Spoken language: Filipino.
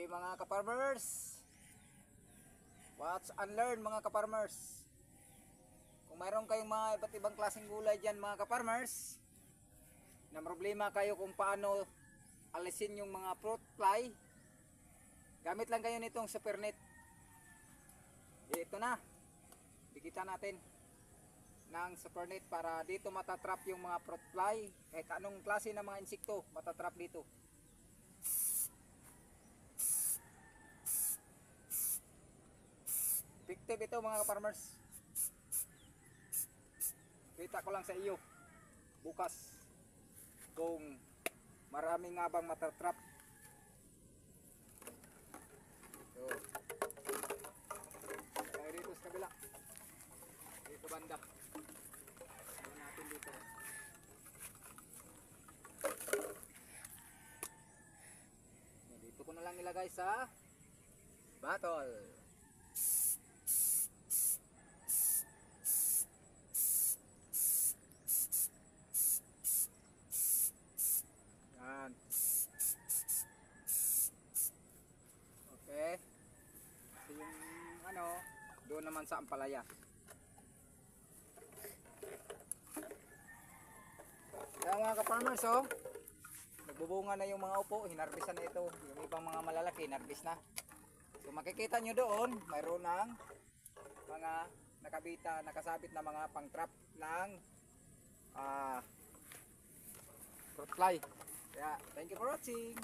mga kaparmers. Watch and learn mga kaparmers. Kung mayroon kayong mga iba't ibang klaseng gulay dyan mga kaparmers, na problema kayo kung paano alisin yung mga fruit fly, gamit lang kayo nitong super net. Ito na, dikitan natin ng super net para dito matatrap yung mga fruit fly. Kahit anong klase ng mga insekto matatrap dito. Effective ito mga kaparmers. Kita ko lang sa iyo bukas kung maraming nga bang matatrap. So, tayo dito sa kabila. Dito banda. Ayan natin dito. Dito ko na lang ilagay sa bottle. Yan. Okay. So yung doon naman sa ampalaya. Kaya mga ka-farmers, nagbubunga na yung mga upo, hinarbisan na ito. Yung ibang mga malalaki, hinarbis na. So makikita nyo doon, mayroon ng mga nakasabit na mga pang-trap ng fruit fly. Kaya, thank you for watching.